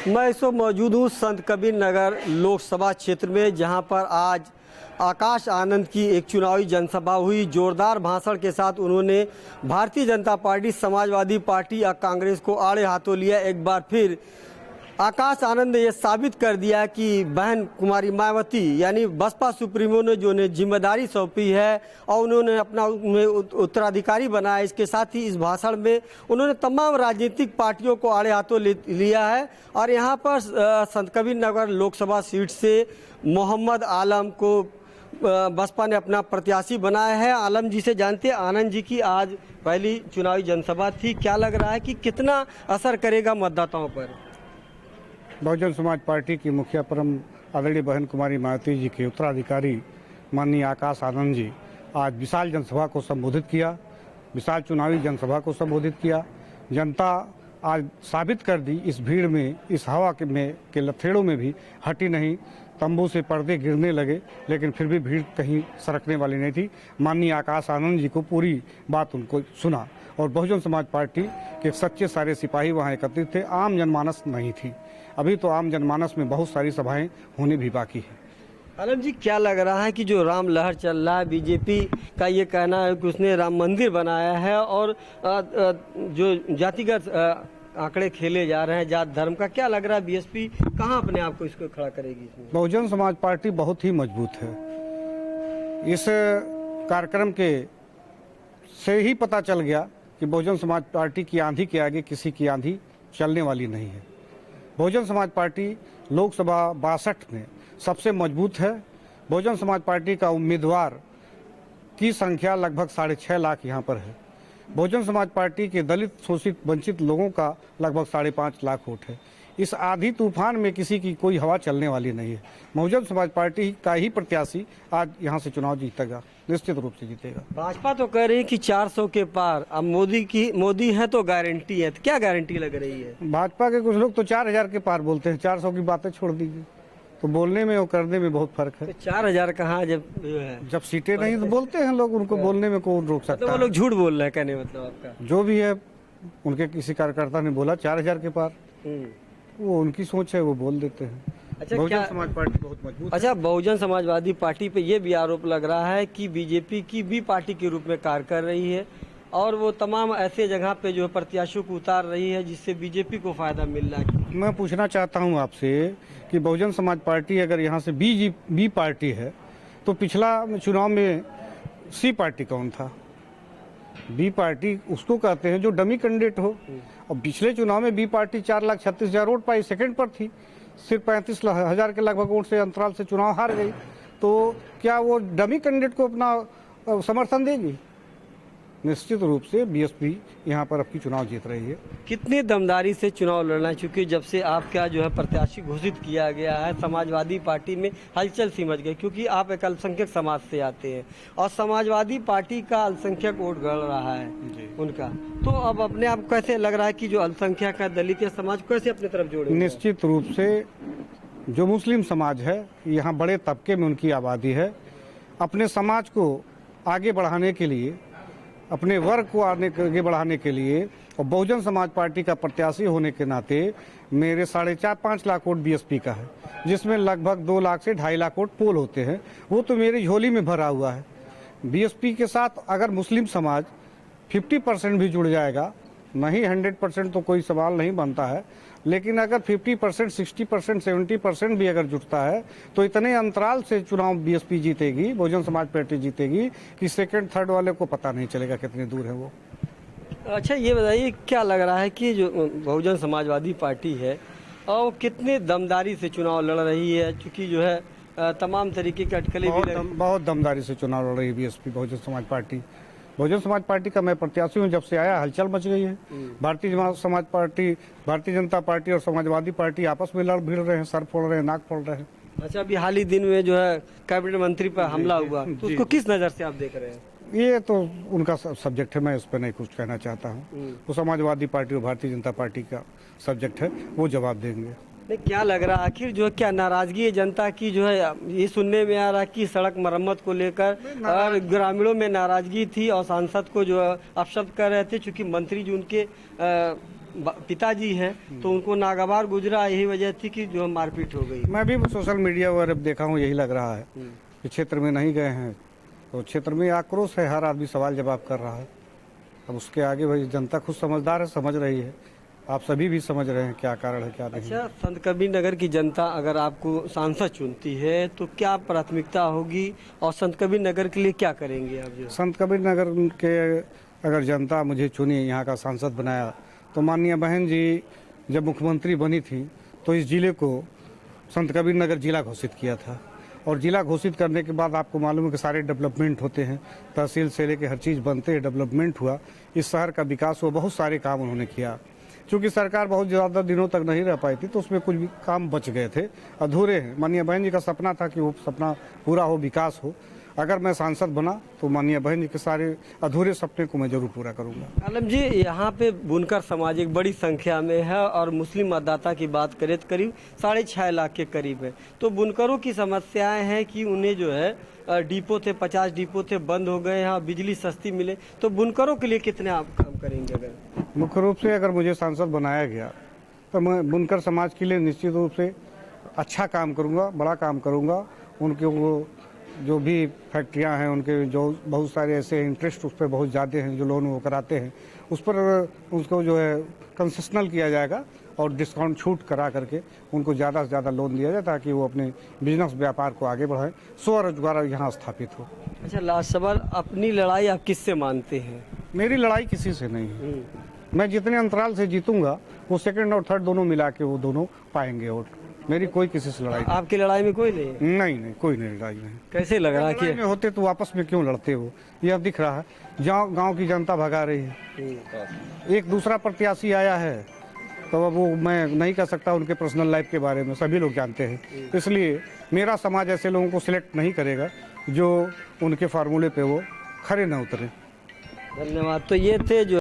मैं इस वक्त मौजूद हूँ संत कबीर नगर लोकसभा क्षेत्र में, जहां पर आज आकाश आनंद की एक चुनावी जनसभा हुई। जोरदार भाषण के साथ उन्होंने भारतीय जनता पार्टी, समाजवादी पार्टी और कांग्रेस को आड़े हाथों लिया। एक बार फिर आकाश आनंद ने यह साबित कर दिया कि बहन कुमारी मायावती यानी बसपा सुप्रीमो ने जो उन्हें जिम्मेदारी सौंपी है और उन्होंने अपना उन्हें उत्तराधिकारी बनाया। इसके साथ ही इस भाषण में उन्होंने तमाम राजनीतिक पार्टियों को आड़े हाथों लिया है और यहाँ पर संत कबीर नगर लोकसभा सीट से मोहम्मद आलम को बसपा ने अपना प्रत्याशी बनाया है। आलम जी से जानते हैं, आनंद जी की आज पहली चुनावी जनसभा थी, क्या लग रहा है कि कितना असर करेगा मतदाताओं पर? बहुजन समाज पार्टी की मुखिया परम आदरणीय बहन कुमारी मायावती जी के उत्तराधिकारी माननीय आकाश आनंद जी आज विशाल जनसभा को संबोधित किया, विशाल चुनावी जनसभा को संबोधित किया। जनता आज साबित कर दी इस भीड़ में, इस हवा के लथेड़ों में भी हटी नहीं। तंबू से पर्दे गिरने लगे लेकिन फिर भी भीड़ कहीं सरकने वाली नहीं थी। माननीय आकाश आनंद जी को पूरी बात उनको सुना और बहुजन समाज पार्टी के सच्चे सारे सिपाही वहाँ एकत्रित थे। आम जनमानस नहीं थी, अभी तो आम जनमानस में बहुत सारी सभाएं होने भी बाकी है। आलम जी, क्या लग रहा है कि जो राम लहर चल रहा है, बीजेपी का ये कहना है कि उसने राम मंदिर बनाया है और जो जातिगत आंकड़े खेले जा रहे हैं जात धर्म का, क्या लग रहा है बीएसपी कहां अपने आप को इसको खड़ा करेगी इसमें? बहुजन समाज पार्टी बहुत ही मजबूत है। इस कार्यक्रम के से ही पता चल गया कि बहुजन समाज पार्टी की आंधी के आगे किसी की आंधी चलने वाली नहीं है। बहुजन समाज पार्टी लोकसभा 62 में सबसे मजबूत है। बहुजन समाज पार्टी का उम्मीदवार की संख्या लगभग 6.5 लाख यहाँ पर है। बहुजन समाज पार्टी के दलित, शोषित, वंचित लोगों का लगभग 5.5 लाख वोट है। इस आधी तूफान में किसी की कोई हवा चलने वाली नहीं है। बहुजन समाज पार्टी का ही प्रत्याशी आज यहाँ से चुनाव जीतेगा, निश्चित रूप से जीतेगा। भाजपा तो कह रही है कि 400 के पार, अब मोदी है तो गारंटी है, तो क्या गारंटी लग रही है? भाजपा के कुछ लोग तो 4000 के पार बोलते हैं, 400 की बातें छोड़ दीजिए। तो बोलने में और करने में बहुत फर्क है। तो 4000 कहाँ जब सीटें नहीं तो बोलते हैं लोग, उनको बोलने में कौन रोक सकता है? तो वो लोग झूठ बोल रहे हैं, कहने मतलब आपका जो भी है, उनके किसी कार्यकर्ता ने बोला 4000 के पार, वो उनकी सोच है, वो बोल देते हैं। अच्छा, बहुजन समाज पार्टी बहुत मजबूत। अच्छा, बहुजन समाजवादी पार्टी पे ये भी आरोप लग रहा है कि बीजेपी की बी पार्टी के रूप में कार्य कर रही है और वो तमाम ऐसे जगह पे जो है प्रत्याशियों को उतार रही है जिससे बीजेपी को फायदा मिल रहा है। मैं पूछना चाहता हूं आपसे कि बहुजन समाज पार्टी अगर यहाँ से बी पार्टी है तो पिछला चुनाव में सी पार्टी कौन था? बी पार्टी उसको कहते हैं जो डमी कैंडिडेट हो। और पिछले चुनाव में बी पार्टी 4,36,000 वोट पाई, सेकंड पर थी, सिर्फ 35,000 के लगभग वोट से अंतराल से चुनाव हार गई। तो क्या वो डमी कैंडिडेट को अपना समर्थन देगी? निश्चित रूप से बीएसपी यहाँ पर अपनी चुनाव जीत रही है। कितनी दमदारी से चुनाव लड़ना है, क्योंकि जब से आपका जो है प्रत्याशी घोषित किया गया है समाजवादी पार्टी में हलचल सी मच गई, क्योंकि आप एक अल्पसंख्यक समाज से आते हैं और समाजवादी पार्टी का अल्पसंख्यक वोट गड़ रहा है उनका। तो अब अपने आप कैसे लग रहा है कि जो अल्पसंख्यक है, दलित या समाज कैसे अपनी तरफ जोड़े? निश्चित रूप से जो मुस्लिम समाज है, यहाँ बड़े तबके में उनकी आबादी है। अपने समाज को आगे बढ़ाने के लिए, अपने वर्ग को आगे बढ़ाने के लिए और बहुजन समाज पार्टी का प्रत्याशी होने के नाते मेरे 4.5 लाख वोट बीएसपी का है, जिसमें लगभग 2 लाख से 2.5 लाख वोट पोल होते हैं। वो तो मेरी झोली में भरा हुआ है। बीएसपी के साथ अगर मुस्लिम समाज 50% भी जुड़ जाएगा, नहीं 100% तो कोई सवाल नहीं बनता है, लेकिन अगर 50%, 60%, 70% भी अगर जुटता है तो इतने अंतराल से चुनाव बीएसपी जीतेगी, बहुजन समाज पार्टी जीतेगी कि सेकंड थर्ड वाले को पता नहीं चलेगा कितनी दूर है वो। अच्छा, ये बताइए क्या लग रहा है कि जो बहुजन समाजवादी पार्टी है और वो कितनी दमदारी से चुनाव लड़ रही है, क्योंकि जो है तमाम तरीके के अटकलें भी बहुत दमदारी से चुनाव लड़ रही है BSP, Bahujan Samaj party. Bahujan Samaj party का मैं प्रत्याशी हूँ, जब से आया हलचल मच गई है। भारतीय समाज पार्टी, भारतीय जनता पार्टी और समाजवादी पार्टी आपस में लड़ भिड़ रहे हैं, सर फोड़ रहे हैं, नाक फोड़ रहे हैं। अच्छा, अभी हाल ही दिन में जो है कैबिनेट मंत्री पर हमला हुआ, तो उसको किस नज़र से आप देख रहे हैं? ये तो उनका सब्जेक्ट है, मैं उस पर नहीं कुछ कहना चाहता हूँ। वो समाजवादी पार्टी और भारतीय जनता पार्टी का सब्जेक्ट है, वो जवाब देंगे। नहीं, क्या लग रहा है आखिर जो है, क्या नाराजगी है जनता की? जो है ये सुनने में आ रहा है कि सड़क मरम्मत को लेकर और ग्रामीणों में नाराजगी थी और सांसद को जो है अपशब्द कर रहे थे, चूंकि मंत्री जो उनके पिताजी हैं, तो उनको नागवार गुजरा, यही वजह थी कि जो मारपीट हो गई। मैं भी सोशल मीडिया पर अब देखा हूँ, यही लग रहा है कि क्षेत्र में नहीं गए हैं तो क्षेत्र में आक्रोश है, हर आदमी सवाल जवाब कर रहा है। अब उसके आगे भाई जनता खुद समझदार है, समझ रही है, आप सभी भी समझ रहे हैं क्या कारण है क्या नहीं। अच्छा, संत कबीर नगर की जनता अगर आपको सांसद चुनती है तो क्या प्राथमिकता होगी और संत कबीर नगर के लिए क्या करेंगे आप? जो संत कबीर नगर के अगर जनता मुझे चुनी, यहाँ का सांसद बनाया, तो माननीय बहन जी जब मुख्यमंत्री बनी थी तो इस जिले को संत कबीर नगर जिला घोषित किया था। और जिला घोषित करने के बाद आपको मालूम है कि सारे डेवलपमेंट होते हैं, तहसील से लेके हर चीज़ बनते हैं, डेवलपमेंट हुआ, इस शहर का विकास हुआ, बहुत सारे काम उन्होंने किया। क्योंकि सरकार बहुत ज़्यादा दिनों तक नहीं रह पाई थी तो उसमें कुछ भी काम बच गए थे, अधूरे हैं। माननीय बहन जी का सपना था कि वो सपना पूरा हो, विकास हो। अगर मैं सांसद बना तो माननीय बहन जी के सारे अधूरे सपने को मैं जरूर पूरा करूंगा। आलम जी, यहाँ पे बुनकर समाज एक बड़ी संख्या में है और मुस्लिम मतदाता की बात करें तो करीब 6.5 लाख के करीब है। तो बुनकरों की समस्याएं हैं कि उन्हें जो है डिपो थे, 50 डिपो थे, बंद हो गए हैं, बिजली सस्ती मिले, तो बुनकरों के लिए कितने आप काम करेंगे? अगर मुख्य रूप से अगर मुझे सांसद बनाया गया तो मैं बुनकर समाज के लिए निश्चित रूप से अच्छा काम करूंगा, बड़ा काम करूंगा। उनके वो जो भी फैक्ट्रियां हैं, उनके जो बहुत सारे ऐसे इंटरेस्ट उस पर बहुत ज़्यादा हैं, जो लोन वो कराते हैं, उस पर उसको जो है कंसेशनल किया जाएगा और डिस्काउंट छूट करा करके उनको ज़्यादा से ज़्यादा लोन दिया जाए ताकि वो अपने बिजनेस व्यापार को आगे बढ़ाएं, स्वरोजगार यहाँ स्थापित हो। अच्छा, लास्ट सवाल, अपनी लड़ाई आप किससे मानते हैं? मेरी लड़ाई किसी से नहीं है। मैं जितने अंतराल से जीतूंगा वो सेकंड और थर्ड दोनों मिला के वो दोनों पाएंगे वोट। मेरी कोई किसी से लड़ाई आपकी लड़ाई में कोई नहीं? नहीं, कोई नहीं लड़ाई नहीं। कैसे लग रहा है लड़ाई में होते तो आपस में क्यों लड़ते हो? यह दिख रहा है, गांव की जनता भगा रही है। एक दूसरा प्रत्याशी आया है तो अब वो मैं नहीं कह सकता उनके पर्सनल लाइफ के बारे में, सभी लोग जानते हैं। इसलिए मेरा समाज ऐसे लोगों को सिलेक्ट नहीं करेगा जो उनके फार्मूले पे वो खरे न उतरे। धन्यवाद। तो ये थे जो